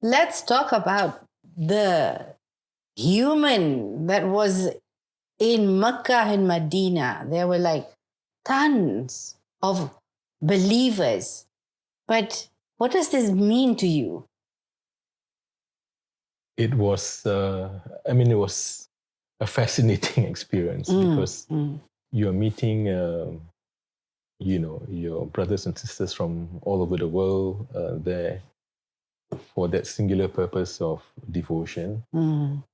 let's talk about the human that was in Mecca and Medina. There were like tons of believers. But what does this mean to you? It was, it was a fascinating experience because you're meeting, your brothers and sisters from all over the world there for that singular purpose of devotion.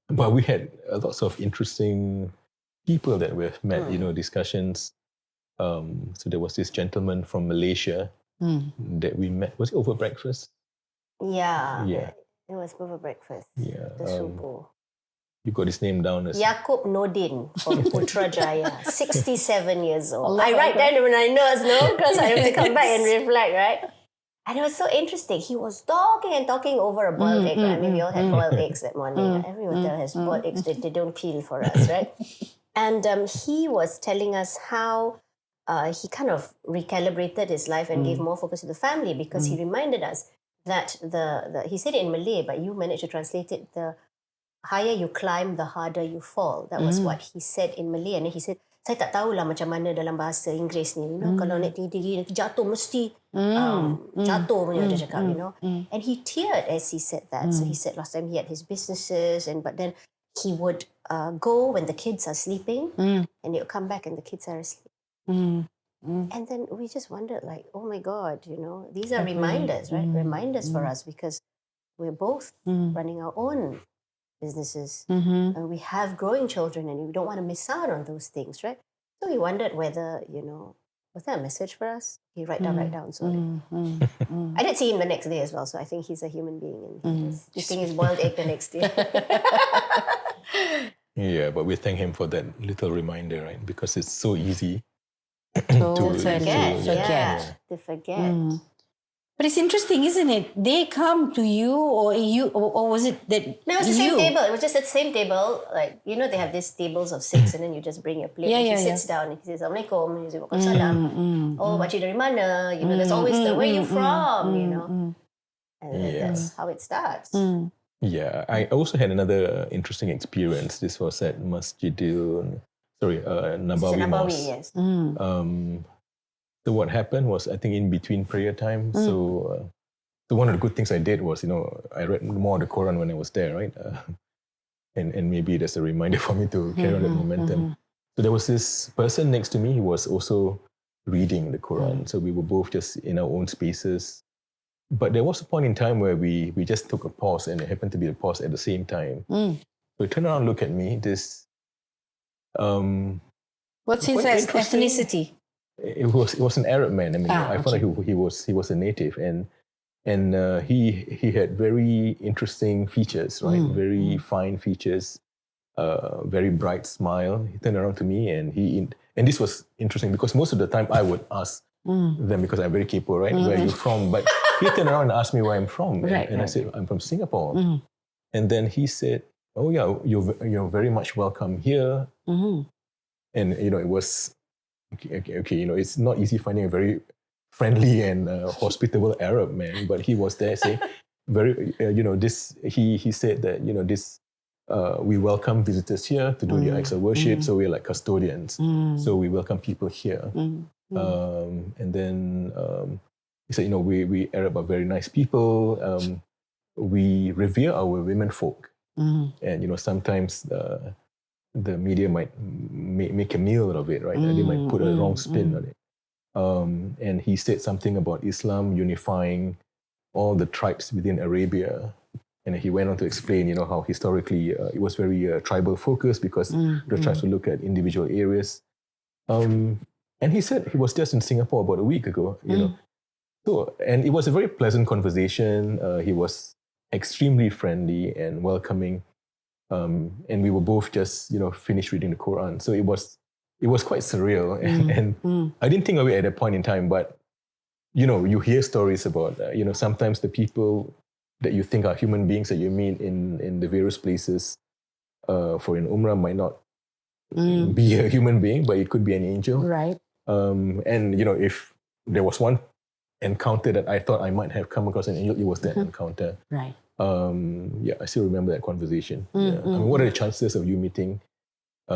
But we had lots of interesting people that we've met, discussions. So there was this gentleman from Malaysia that we met. Was it over breakfast? Yeah. Yeah. It was over breakfast. Yeah. The subuh. You got his name down as Yaakob Nordin from Putrajaya, 67 years old. Allah I write Allah. down when I know because I have to come back and reflect, right? And it was so interesting. He was talking over a boiled egg. Right? I mean, we all had boiled eggs that morning. Every hotel has boiled eggs that they don't peel for us, right? And he was telling us how he kind of recalibrated his life and gave more focus to the family because he reminded us that he said it in Malay, but you managed to translate it, the higher you climb, the harder you fall. That was what he said in Malay. And then he said, saya tak tahulah macam mana dalam bahasa Inggeris ni. Kalau naik tinggi, jatuh mesti jatuh punya dia cakap, And he teared as he said that. So he said last time he had his businesses, but then he would go when the kids are sleeping and he would come back and the kids are asleep. And then we just wondered like, oh my God, these are reminders, right? Reminders for us because we're both running our own businesses and we have growing children and we don't want to miss out on those things, right? So we wondered whether, was that a message for us? He write down. So I did see him the next day as well, so I think he's a human being and he was eating his boiled egg the next day. Yeah, but we thank him for that little reminder, right? Because it's so easy To forget. But it's interesting, isn't it? They come to you or was it that No, it was the same table. It was just the same table. Like, they have these tables of 6 and then you just bring your plate. And he sits down and he says, Assalamualaikum. And he says, Waalaikumsalam. Oh, makcik dari mana? There's always the, where you from? And then that's how it starts. Yeah, I also had another interesting experience. This was at Nabawi Mosque. Yes. So what happened was, I think in between prayer time, so one of the good things I did was, I read more of the Quran when I was there, right? And maybe that's a reminder for me to carry on that momentum. So there was this person next to me who was also reading the Quran. So we were both just in our own spaces. But there was a point in time where we just took a pause, and it happened to be a pause at the same time. So he turned around and looked at me, this... what's his ethnicity? It was an Arab man. I mean, I found out he was a native, and he had very interesting features, right? Very fine features, very bright smile. He turned around to me, and this was interesting because most of the time I would ask them, because I'm very capable, right? Where are you from? But he turned around and asked me where I'm from, and I said I'm from Singapore. And then he said, "Oh yeah, you're very much welcome here." And it was. Okay, it's not easy finding a very friendly and hospitable Arab man, but he was there saying, he said that, we welcome visitors here to do their acts of worship, so we're like custodians. So we welcome people here. And then he said, we Arab are very nice people. We revere our women folk. And, sometimes the media might make a meal out of it, right? They might put a wrong spin on it. And he said something about Islam unifying all the tribes within Arabia. And he went on to explain, how historically it was very tribal focused because the tribes would look at individual areas. And he said he was just in Singapore about a week ago, So, and it was a very pleasant conversation. He was extremely friendly and welcoming. And we were both just, finished reading the Quran. So it was quite surreal. And I didn't think of it at that point in time, but, you hear stories about, sometimes the people that you think are human beings that you meet in the various places for an Umrah might not be a human being, but it could be an angel. Right. And, if there was one encounter that I thought I might have come across an angel, it was that encounter. Right. I still remember that conversation. I mean, what are the chances of you meeting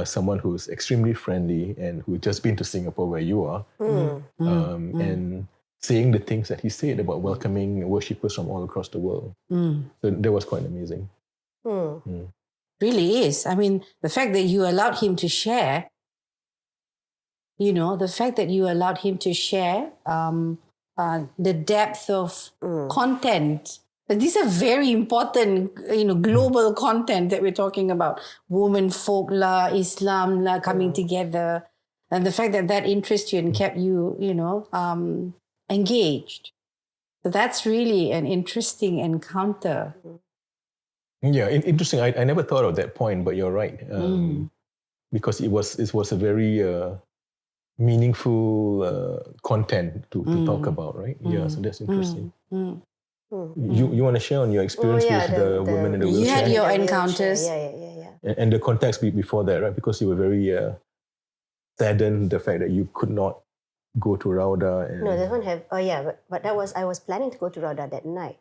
someone who's extremely friendly and who just been to Singapore where you are, and saying the things that he said about welcoming worshippers from all across the world. So that was quite amazing. Really is. I mean, the fact that you allowed him to share, the depth of content. These are very important, global content that we're talking about. Women folk la, Islam la, coming together. And the fact that interests you and kept you, engaged. So that's really an interesting encounter. Yeah, interesting. I never thought of that point, but you're right. Because it was a very meaningful content to talk about, right? Yeah, so that's interesting. You want to share on your experience with the women in the wheelchair? You had your encounters. Yeah. And the context before that, right? Because you were very saddened the fact that you could not go to Rauda. And... No, that one have. Oh yeah, but I was planning to go to Rauda that night,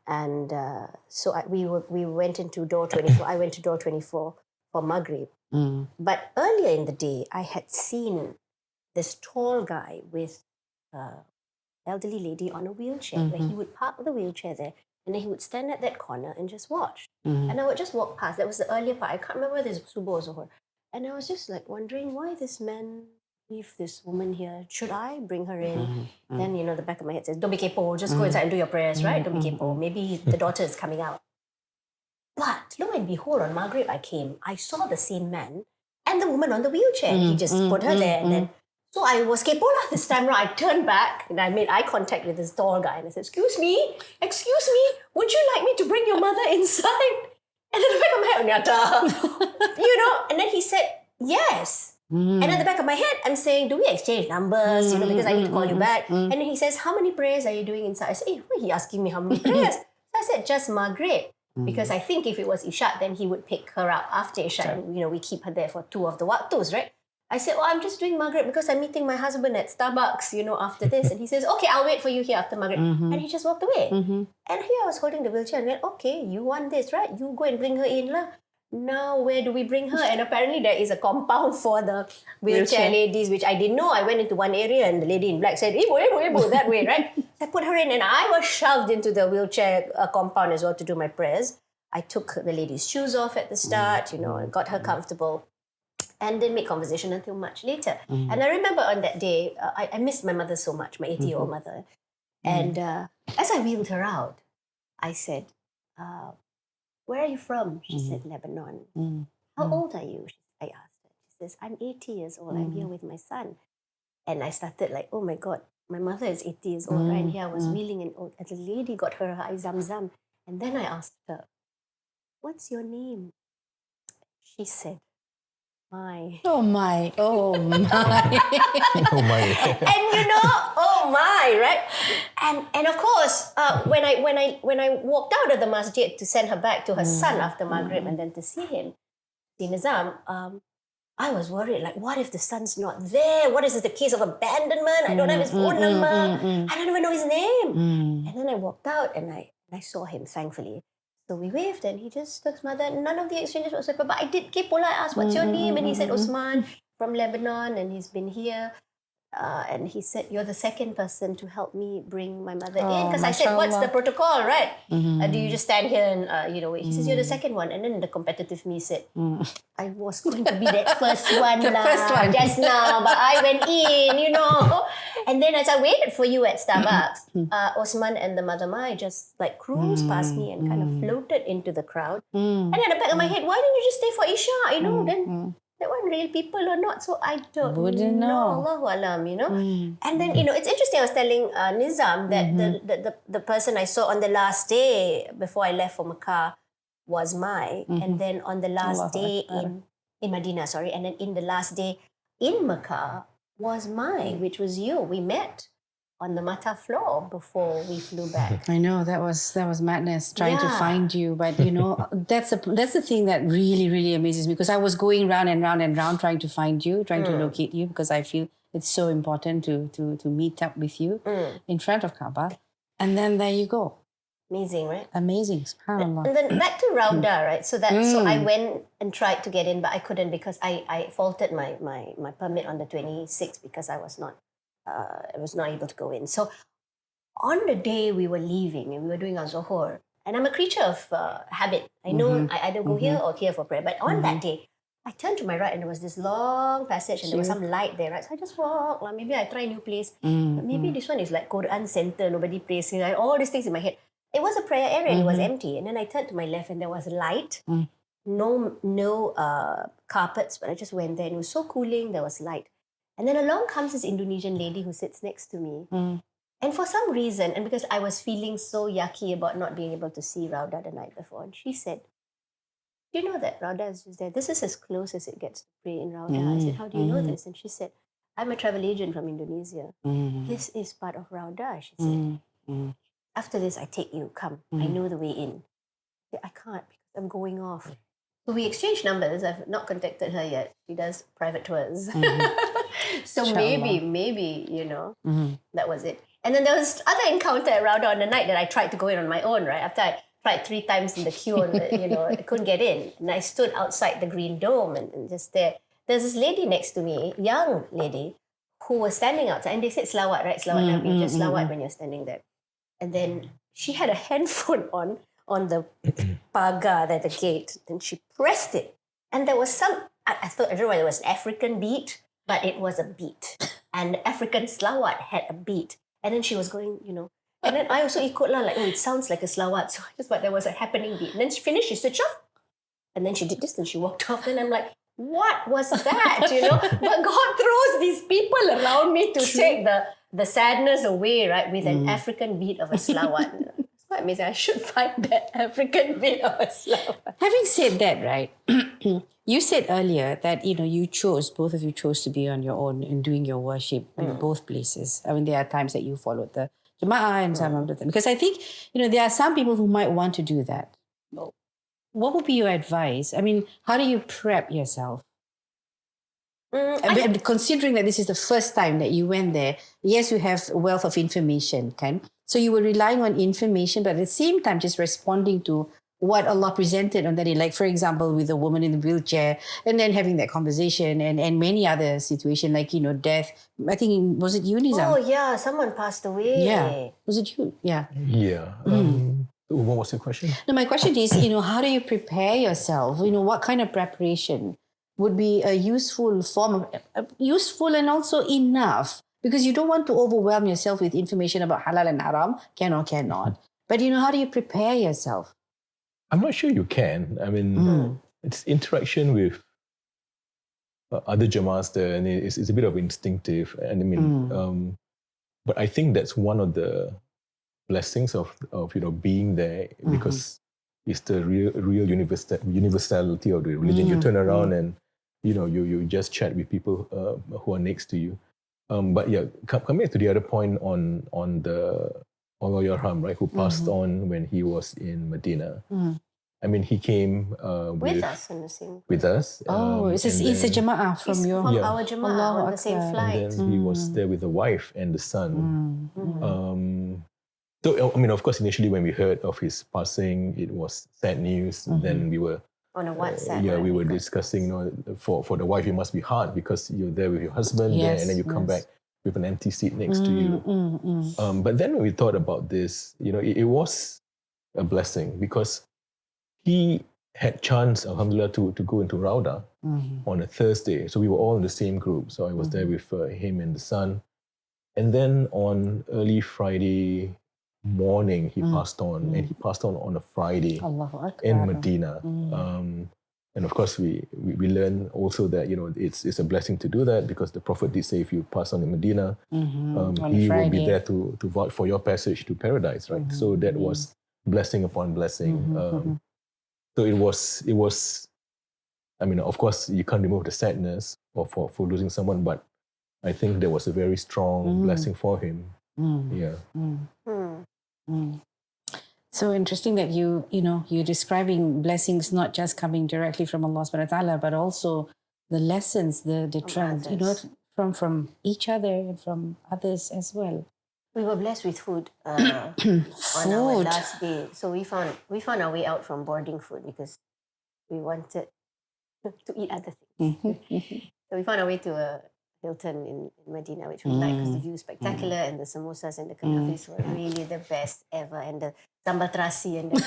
and so we went into door 24. I went to door 24 for Maghrib. But earlier in the day, I had seen this tall guy with elderly lady on a wheelchair, where he would park the wheelchair there, and then he would stand at that corner and just watch. And I would just walk past. That was the earlier part. I can't remember whether it's Subo or Zohor. And I was just like wondering why this man leave this woman here. Should I bring her in? Then, the back of my head says, don't be kepo, just go inside and do your prayers, right? Don't be kepo. Maybe the daughter is coming out. But lo and behold, on Maghrib I came, I saw the same man and the woman on the wheelchair. He just put her there. And then, so I was kepo lah this time around. I turned back and I made eye contact with this tall guy and I said, excuse me, would you like me to bring your mother inside? And then the back of my head, Oniatta, and then he said, yes. And at the back of my head, I'm saying, do we exchange numbers, because I need to call you back. And then he says, how many prayers are you doing inside? I said, why are you asking me how many prayers? So I said, just Maghrib. Because I think if it was Isha, then he would pick her up after Isha. And, we keep her there for 2 of the waktus, right? I said, I'm just doing Maghrib because I'm meeting my husband at Starbucks, after this. And he says, okay, I'll wait for you here after Maghrib. And he just walked away. And here I was holding the wheelchair and went, okay, you want this, right? You go and bring her in lah. Now, where do we bring her? And apparently there is a compound for the wheelchair ladies, which I didn't know. I went into one area and the lady in black said, Ibu, that way, right? So I put her in and I was shoved into the wheelchair compound as well to do my prayers. I took the lady's shoes off at the start, and got her comfortable and didn't make conversation until much later. And I remember on that day, I missed my mother so much, my 80-year-old mother. And as I wheeled her out, I said, where are you from? She said, Lebanon. How old are you? I asked her. She says, I'm 80 years old. I'm here with my son. And I started like, oh my God, my mother is 80 years old, right? And here I was wheeling and the lady got her eye zam. And then I asked her, what's your name? She said, my. Oh my. Oh my. And oh my, right? And of course, when I walked out of the masjid to send her back to her son after Maghrib and then to see him, see Nizam, I was worried, like, what if the son's not there? What is it, the case of abandonment? I don't have his phone number. I don't even know his name. And then I walked out and I saw him, thankfully. So we waved and he just took his mother. None of the exchanges whatsoever. But I did keep I asked, what's your name? And he said, Osman from Lebanon. And he's been here. And he said, you're the second person to help me bring my mother in. Because I said, what's the protocol, right? Do you just stand here and, wait? He says, you're the second one. And then the competitive me said, I was going to be that first one just now. But I went in, And then as I waited for you at Starbucks, Osman and the Mother Mai just like cruised past me and kind of floated into the crowd. And at the back of my head, why didn't you just stay for Isha? Then that one real people or not. So I wouldn't know. Allahu Alam, And then, it's interesting. I was telling Nizam that the person I saw on the last day before I left for Makkah was Mai. And then on the last day in Medina, and then in the last day in Makkah was Mai, which was you. We met on the Mata floor before we flew back. I know that was madness trying to find you, but that's the thing that really, really amazes me, because I was going round and round and round trying to find you, trying to locate you, because I feel it's so important to meet up with you in front of Kaaba. And then there you go. Amazing, right? Amazing. SubhanAllah. And then back to Rauda, right? So I went and tried to get in, but I couldn't because I faulted my permit on the 26th because I was not able to go in. So on the day we were leaving and we were doing our Zohor, and I'm a creature of habit. I know I either go here or here for prayer. But on that day, I turned to my right and there was this long passage and there was some light there, right? So I just walked. Like, maybe I try a new place. But maybe this one is like Quran center, nobody prays here. All these things in my head. It was a prayer area and it was empty. And then I turned to my left and there was light. No carpets, but I just went there and it was so cooling, there was light. And then along comes this Indonesian lady who sits next to me. And for some reason, and because I was feeling so yucky about not being able to see Rauda the night before, and she said, "Do you know that Rauda is just there? This is as close as it gets to pray in Rauda." I said, "How do you know this?" And she said, "I'm a travel agent from Indonesia. This is part of Rauda," she said. "After this, I take you. Come. I know the way in." I said, "I can't because I'm going off." So we exchanged numbers. I've not contacted her yet. She does private tours. So maybe, that was it. And then there was other encounter at Rauda on the night that I tried to go in on my own, right? After I tried 3 times in the queue, and, I couldn't get in. And I stood outside the Green Dome and just there. There's this lady next to me, young lady, who was standing outside. And they said slawat, right? Slawat Nabi, just slawat when you're standing there. And then she had a handphone on the pagar at the gate. And she pressed it. And there was I don't know whether it was an African beat, but it was a beat. And the African slawat had a beat. And then she was going, And then I also ikut lah, like, it sounds like a slawat. So I just thought there was a happening beat. And then she finished, she switched off. And then she did this and she walked off. And I'm like, what was that, But God throws these people around me to take the sadness away, right? With an African beat of a slawat. It's quite amazing. I should find that African beat of a slawat. Having said that, right, you said earlier that, both of you chose to be on your own and doing your worship in both places. I mean, there are times that you followed the Jama'ah and some of them. Because I think, there are some people who might want to do that. What would be your advice? I mean, how do you prep yourself? Considering that this is the first time that you went there, yes, you have a wealth of information, Kan. So you were relying on information, but at the same time just responding to what Allah presented on that day. Like, for example, with the woman in the wheelchair, and then having that conversation and many other situations, like, death. I think, was it you, Nizam? Oh, yeah, someone passed away. Yeah. Was it you? Yeah. Yeah. What was your question? No, my question is, how do you prepare yourself? What kind of preparation would be a useful form of, useful and also enough? Because you don't want to overwhelm yourself with information about halal and haram, can or cannot. But, how do you prepare yourself? I'm not sure you can. I mean, it's interaction with other Jama'ahs there, and it's a bit of instinctive. And I mean, but I think that's one of the blessings of being there, because it's the real universality of the religion. You turn around and you just chat with people who are next to you. But yeah, coming back to the other point on the Allah Yarham, right, who passed on when he was in Medina. I mean, he came with us in the same. With us. It's a Jama'ah from our Jama'ah on the same flight. And then he was there with the wife and the son. So, I mean, of course, initially when we heard of his passing, it was sad news. Then we were on a WhatsApp. Yeah, we were discussing, for the wife, it must be hard because you're there with your husband there, and then you come back with an empty seat next to you. But then when we thought about this, it was a blessing because he had chance, alhamdulillah, to go into Rauda on a Thursday. So we were all in the same group. So I was there with him and the son. And then on early Friday morning, he passed on, and he passed on a Friday in Medina. And of course, we learn also that it's a blessing to do that, because the Prophet did say if you pass on in Medina, he will be there to vouch for your passage to paradise, right? So that was blessing upon blessing. So it was. I mean, of course, you can't remove the sadness for losing someone, but I think there was a very strong blessing for him. Yeah. So interesting that you're describing blessings not just coming directly from Allah subhanahu wa ta'ala, but also the lessons, the trend, from each other and from others as well. We were blessed with food on our last day. So we found our way out from boarding food because we wanted to eat other things. So we found our way to a Hilton in Medina, which we liked because the view is spectacular and the samosas and the kanafis were really the best ever, and the sambal terasi and the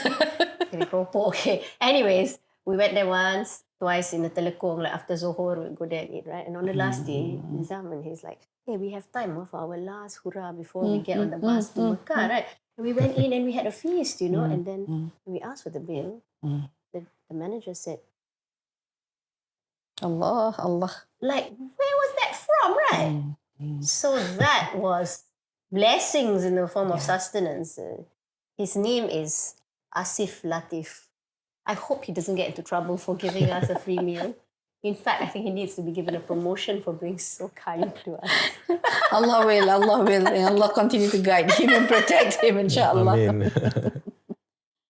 keropok. Okay. Anyways, we went there once, twice in the Telekong, like after Zohor, we'd go there and eat, right? And on the last day, Nizam and he's like, hey, we have time for our last hurrah before we get on the bus to Mecca, right? And we went in and we had a feast, and then when we asked for the bill, the manager said, Allah. like, where was that from, right? So that was blessings in the form of sustenance. His name is Asif Latif. I hope he doesn't get into trouble for giving us a free meal. In fact, I think he needs to be given a promotion for being so kind to us. Allah will. And Allah continue to guide him and protect him, inshallah. Amen.